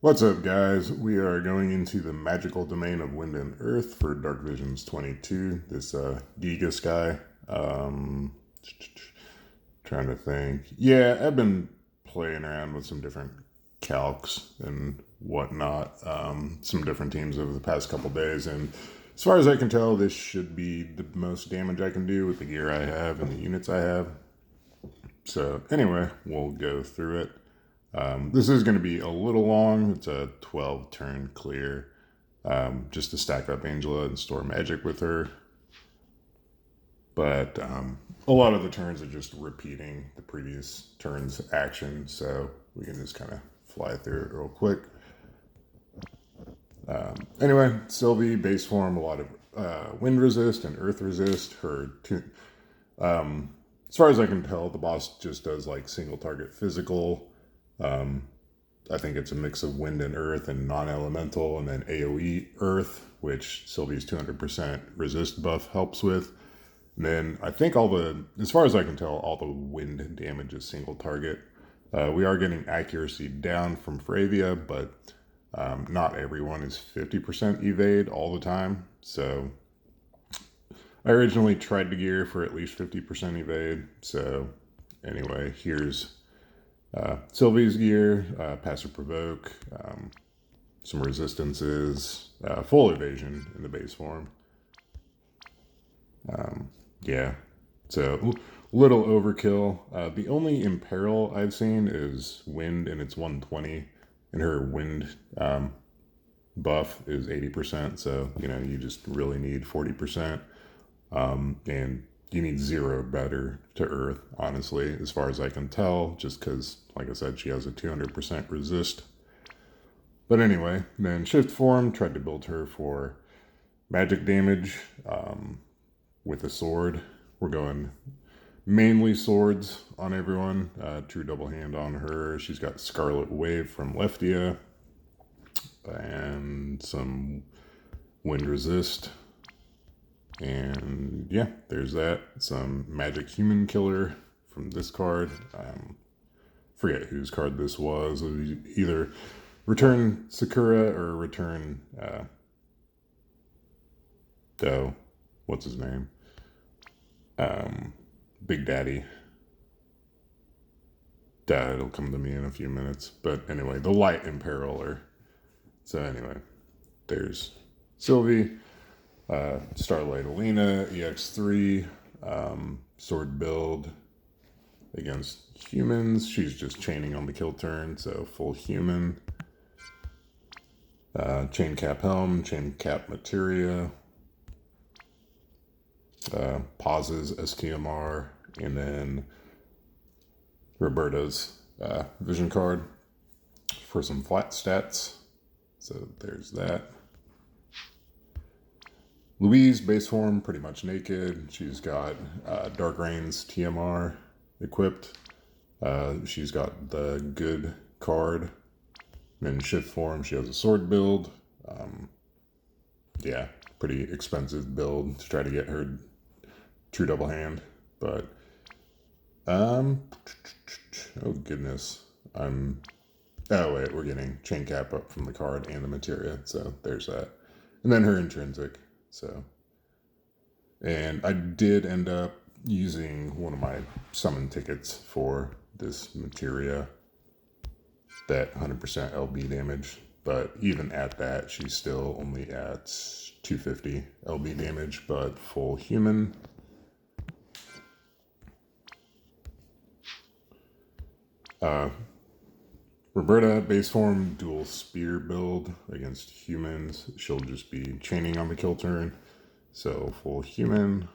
What's up, guys? We are going into the magical domain of Wind and Earth for Dark Visions 22. This Gigas guy. Trying to think. Yeah, I've been playing around with some different calcs and whatnot. Some different teams over the past couple days, and as far as I can tell, this should be the most damage I can do with the gear I have and the units I have. So anyway, we'll go through it. This is going to be a little long. It's a 12 turn clear, just to stack up Angela and store magic with her. But a lot of the turns are just repeating the previous turn's action, so we can just kind of fly through it real quick. Anyway, Sylvie, base form, a lot of wind resist and earth resist. As far as I can tell, the boss just does like single target physical. I think it's a mix of wind and earth and non-elemental, and then AoE earth, which Sylvie's 200% resist buff helps with. And then I think as far as I can tell, all the wind damage is single target. We are getting accuracy down from Fravia, but not everyone is 50% evade all the time. So I originally tried to gear for at least 50% evade. So anyway, here's Sylvie's gear, Passive Provoke, some resistances, full evasion in the base form. Yeah, so little overkill. The only imperil I've seen is wind, and it's 120, and her wind buff is 80%, so you just really need 40%. And you need 0 better to earth, honestly, as far as I can tell, just because, like I said, she has a 200% resist. But anyway, then shift form, tried to build her for magic damage with a sword. We're going mainly swords on everyone. True double hand on her. She's got Scarlet Wave from Leftia and some wind resist. And yeah, there's that. Some magic human killer from this card. Forget whose card this was. It was either return Sakura or return what's his name? Big Daddy. It'll come to me in a few minutes. But anyway, the light imperiler. So anyway, there's Sylvie. Starlight Alina, EX3, sword build against humans. She's just chaining on the kill turn, so full human. Chain cap helm, chain cap materia, pauses STMR, and then Roberta's vision card for some flat stats. So there's that. Louise, base form, pretty much naked. She's got Dark Reigns TMR equipped. She's got the good card. Then shift form, she has a sword build. Yeah, pretty expensive build to try to get her true double hand. But, oh goodness. Oh wait, we're getting chain cap up from the card and the materia. So there's that. And then her intrinsic. So, and I did end up using one of my summon tickets for this materia, that 100% LB damage, but even at that, she's still only at 250 LB damage, but full human. Roberta, base form, dual spear build against humans. She'll just be chaining on the kill turn. So full human.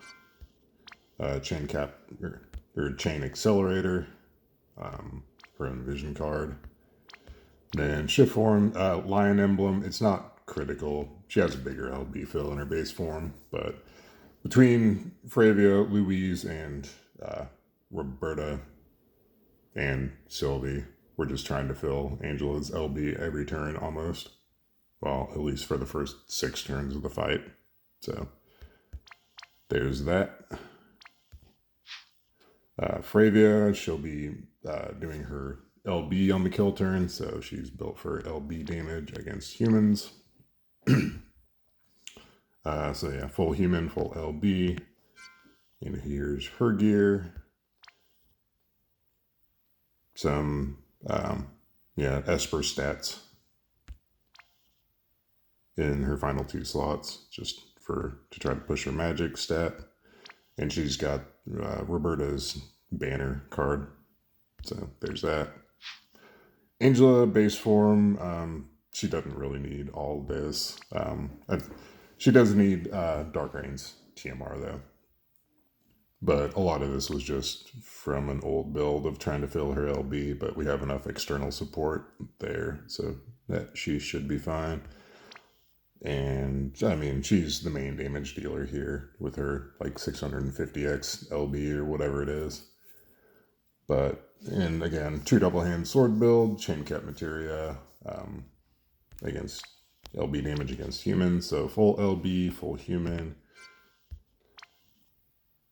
Chain cap, or chain accelerator. Her own vision card. Then shift form, lion emblem. It's not critical. She has a bigger LB fill in her base form. But between Fravia, Louise, and Roberta, and Sylvie, we're just trying to fill Angela's LB every turn almost. Well, at least for the first 6 turns of the fight. So there's that. Fravia, she'll be doing her LB on the kill turn, so she's built for LB damage against humans. So yeah, full human, full LB. And here's her gear. Some, Esper stats in her final 2 slots, just to try to push her magic stat. And she's got Roberta's banner card. So there's that. Angela, base form, she doesn't really need all of this. She does need Dark Reigns TMR though. But a lot of this was just from an old build of trying to fill her LB, but we have enough external support there, so that she should be fine. And I mean, she's the main damage dealer here with her like 650x LB or whatever it is. And again, 2 double hand sword build, chain cat materia against LB damage against humans. So full LB, full human.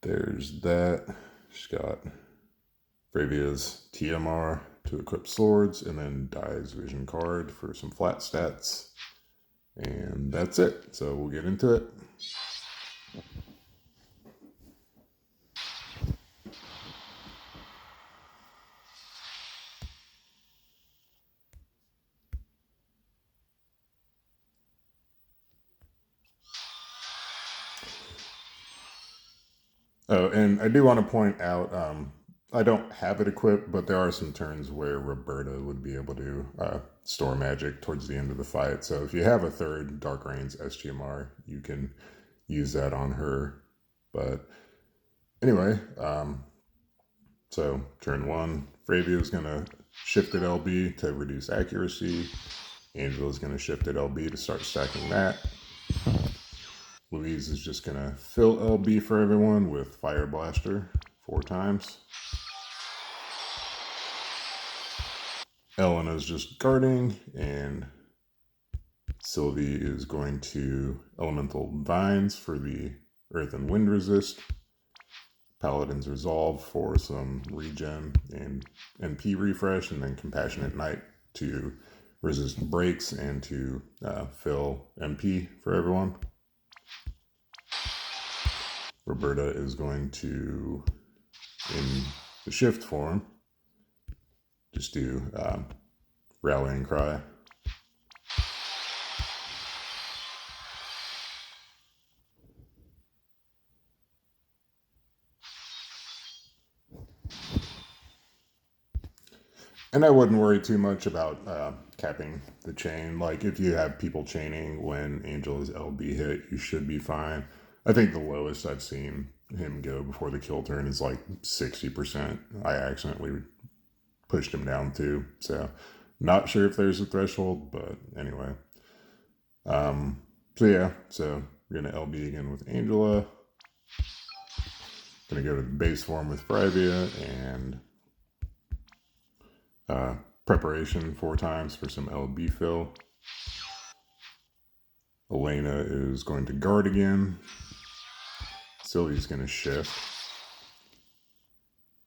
There's that. She's got Bravia's TMR to equip swords, and then Dai's vision card for some flat stats. And that's it. So we'll get into it. Oh, and I do want to point out, I don't have it equipped, but there are some turns where Roberta would be able to store magic towards the end of the fight. So if you have a 3rd Dark Reigns SGMR, you can use that on her. But anyway, so turn 1, Fravia's going to shift at LB to reduce accuracy. Angela's going to shift at LB to start stacking that. Louise is just going to fill LB for everyone with Fire Blaster 4 times. Elena's just guarding, and Sylvie is going to Elemental Vines for the Earth and Wind resist. Paladin's Resolve for some regen and NP refresh, and then Compassionate Knight to resist breaks and to fill MP for everyone. Roberta is going to, in the shift form, just do Rallying Cry. And I wouldn't worry too much about capping the chain. Like, if you have people chaining when Angela's LB hit, you should be fine. I think the lowest I've seen him go before the kill turn is like 60%. I accidentally pushed him down too. So, not sure if there's a threshold, but anyway. So we're going to LB again with Angela. Going to go to the base form with Frivia and preparation 4 times for some LB fill. Elena is going to guard again. Sylvie's going to shift.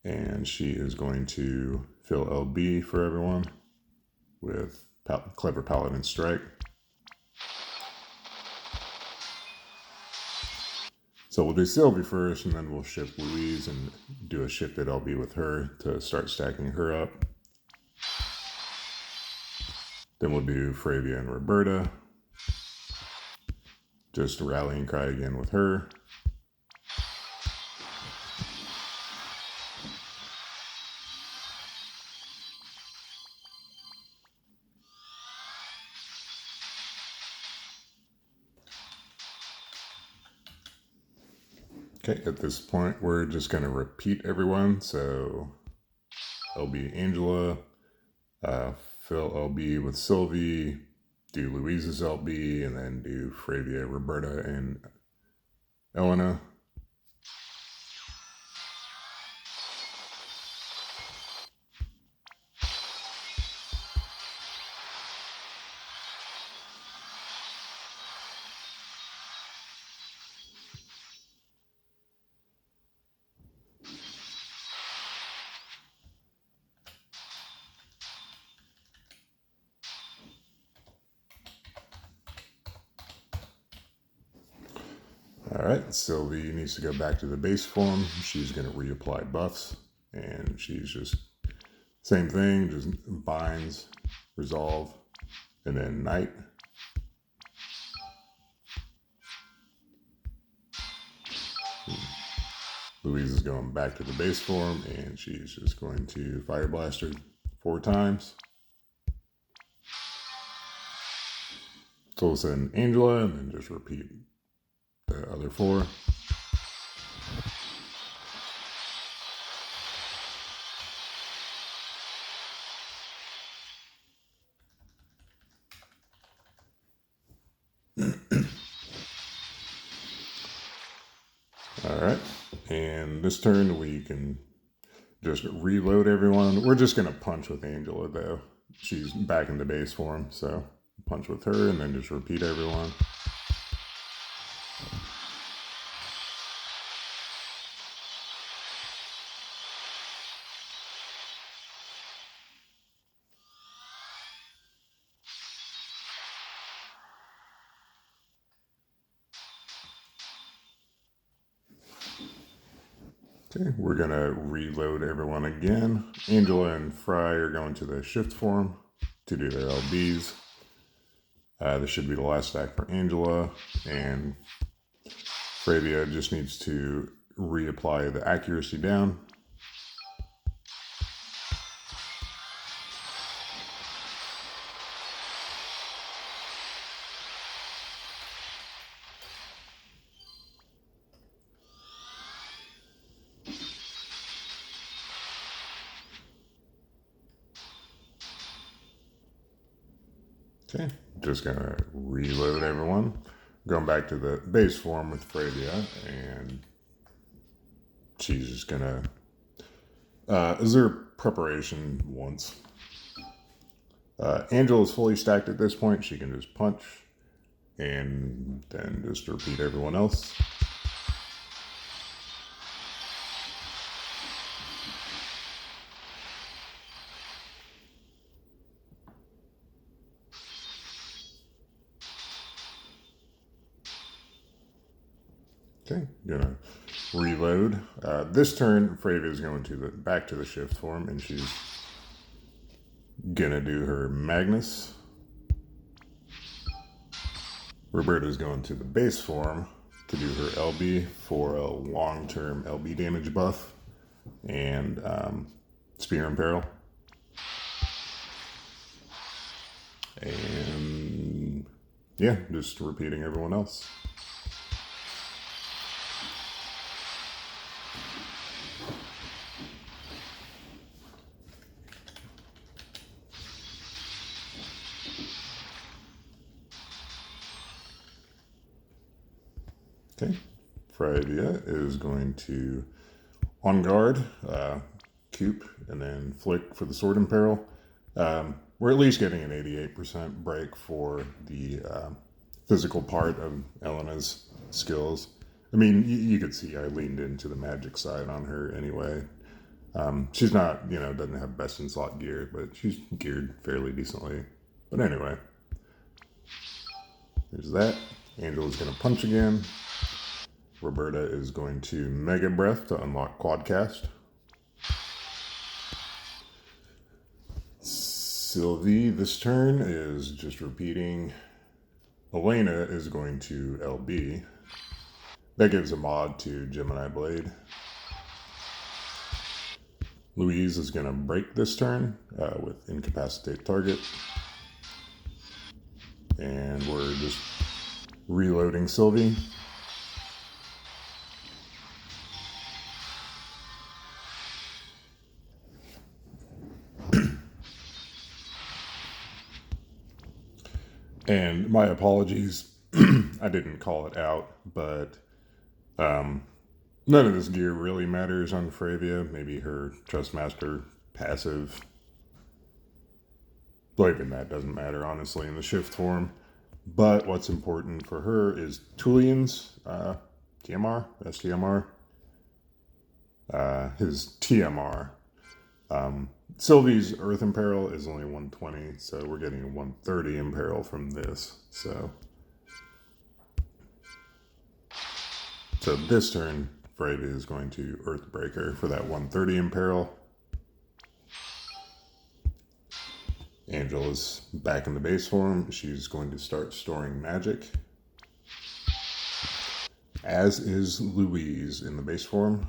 And she is going to fill LB for everyone with Clever Paladin Strike. So we'll do Sylvie first, and then we'll shift Louise and do a shifted LB with her to start stacking her up. Then we'll do Fravia and Roberta. Just Rallying Cry again with her. Okay, at this point, we're just going to repeat everyone. So LB Angela, fill LB with Sylvie, do Louise's LB, and then do Fravia, Roberta, and Elena. All right, Sylvie needs to go back to the base form. She's going to reapply buffs, and she's just same thing, just binds, resolve, and then night. Louise is going back to the base form, and she's just going to Fire Blaster 4 times. Tulsa and Angela, and then just repeat the other 4. All right, and this turn we can just reload everyone. We're just going to punch with Angela, though. She's back in the base form, so punch with her and then just repeat everyone. Okay, we're going to reload everyone again. Angela and Fry are going to the shift form to do their LBs. This should be the last stack for Angela, and Fravia just needs to reapply the accuracy down. Okay, just gonna reload everyone. Going back to the base form with Fravia, and she's just gonna is there preparation once. Angela is fully stacked at this point. She can just punch and then just repeat everyone else. Okay, gonna reload. This turn, Fravia is going to back to the shift form, and she's gonna do her Magnus. Roberta's going to the base form to do her LB for a long-term LB damage buff and Spear and Peril. And yeah, just repeating everyone else. Okay, Fravia is going to on guard, Coop, and then Flick for the Sword and Peril. We're at least getting an 88% break for the physical part of Elena's skills. I mean, you could see I leaned into the magic side on her anyway. She's not, doesn't have best in slot gear, but she's geared fairly decently. But anyway, there's that. Angela's going to punch again. Roberta is going to Mega Breath to unlock Quadcast. Sylvie, this turn, is just repeating. Elena is going to LB. That gives a mod to Gemini Blade. Louise is going to break this turn with Incapacitate Target. And we're just reloading Sylvie. And my apologies, I didn't call it out, but none of this gear really matters on Fravia. Maybe her Trustmaster passive, but even that doesn't matter, honestly, in the shift form. But what's important for her is Tullian's TMR, STMR, his TMR. Sylvie's Earth Imperil is only 120, so we're getting a 130 Imperil from this. So So this turn, Fravia is going to Earthbreaker for that 130 Imperil. Angela's back in the base form. She's going to start storing magic. As is Louise in the base form.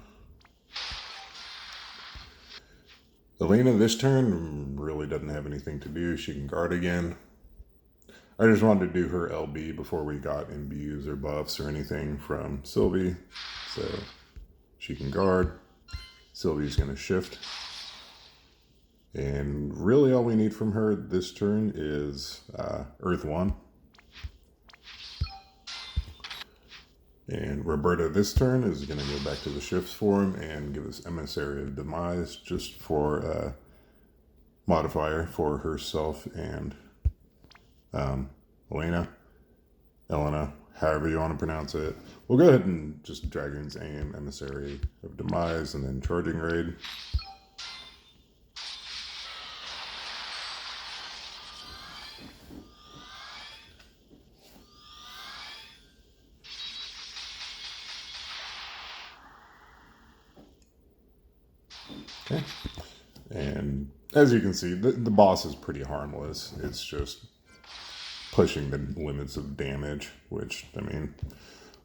Elena this turn really doesn't have anything to do. She can guard again. I just wanted to do her LB before we got imbues or buffs or anything from Sylvie. So she can guard. Sylvie's going to shift. And really all we need from her this turn is Earth 1. And Roberta this turn is going to go back to the shifts form and give us Emissary of Demise just for a modifier for herself and Elena, however you want to pronounce it. We'll go ahead and just Dragon's Aim, Emissary of Demise, and then Charging Raid. Okay. And as you can see, the boss is pretty harmless. It's just pushing the limits of damage, which, I mean,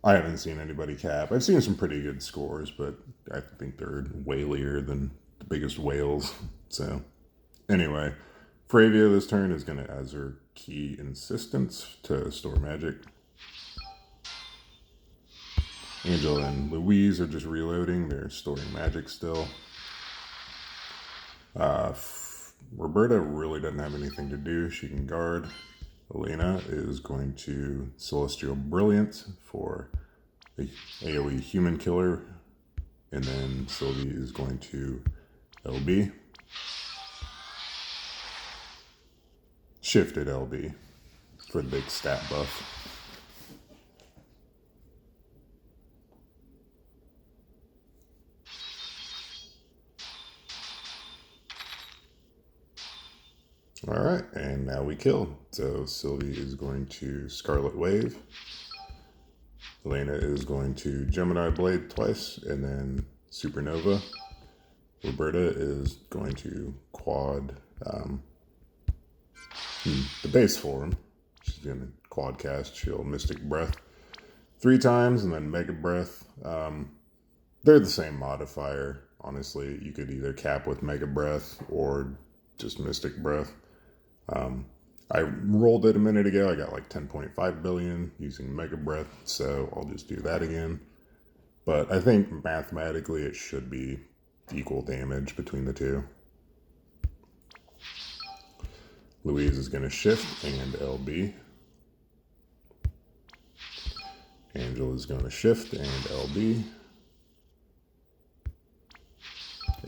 I haven't seen anybody cap. I've seen some pretty good scores, but I think they're whalier than the biggest whales. So, anyway, Fravia this turn is going to, as her key, Insistence to store magic. Angela and Louise are just reloading. They're storing magic still. Roberta really doesn't have anything to do. She can guard. Elena is going to Celestial Brilliance for the AoE Human Killer. And then Sylvie is going to LB. Shifted LB for the big stat buff. All right, and now we kill. So Sylvie is going to Scarlet Wave. Elena is going to Gemini Blade twice, and then Supernova. Roberta is going to quad the base form. She's going to quad cast Chill Mystic Breath 3 times, and then Mega Breath. They're the same modifier. Honestly, you could either cap with Mega Breath or just Mystic Breath. I rolled it a minute ago. I got like 10.5 billion using Mega Breath, so I'll just do that again. But I think mathematically it should be equal damage between the two. Louise is going to shift and LB. Angela is going to shift and LB.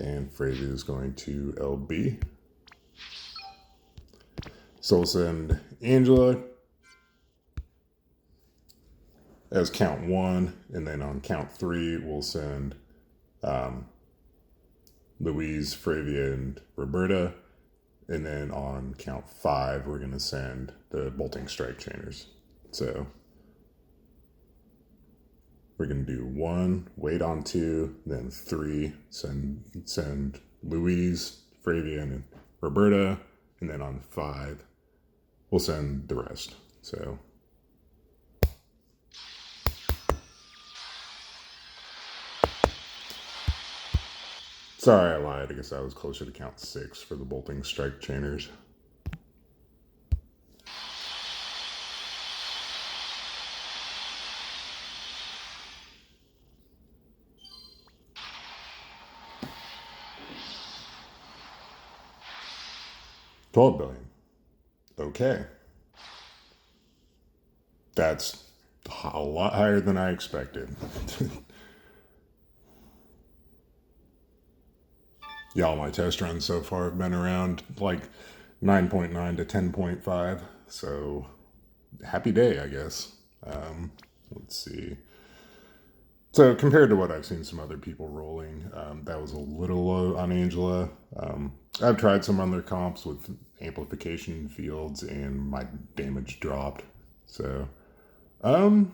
And Fravia is going to LB. So we'll send Angela as count 1, and then on count 3, we'll send Louise, Fravia, and Roberta. And then on count 5, we're going to send the Bolting Strike Chainers. So we're going to do 1, wait on 2, then 3, send Louise, Fravia, and Roberta, and then on 5, we'll send the rest. So sorry, I lied. I guess I was closer to count 6 for the Bolting Strike Chainers. $12 billion. Okay. That's a lot higher than I expected. Y'all, my test runs so far have been around like 9.9 to 10.5. So happy day, I guess. Let's see. So compared to what I've seen some other people rolling, that was a little low on Angela. I've tried some other comps with amplification fields and my damage dropped. So, I don't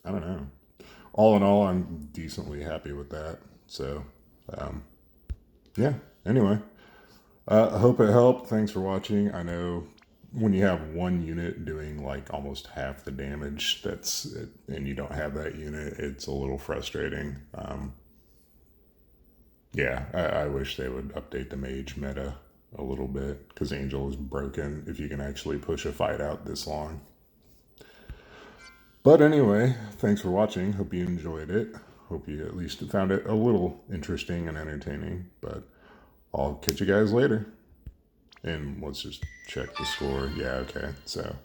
know. all in all, I'm decently happy with that. So, um, yeah. Anyway, I hope it helped. Thanks for watching. I know when you have one unit doing like almost half the damage and you don't have that unit, it's a little frustrating. Yeah, I wish they would update the mage meta a little bit, because Angel is broken if you can actually push a fight out this long. But anyway, thanks for watching. Hope you enjoyed it. Hope you at least found it a little interesting and entertaining. But I'll catch you guys later. And let's just check the score. Yeah, okay. So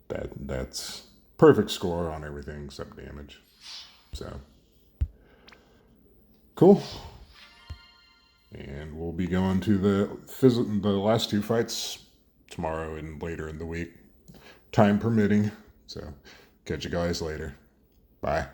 that's perfect score on everything except damage. So cool. And we'll be going to the last two fights tomorrow and later in the week, time permitting. So catch you guys later. Bye.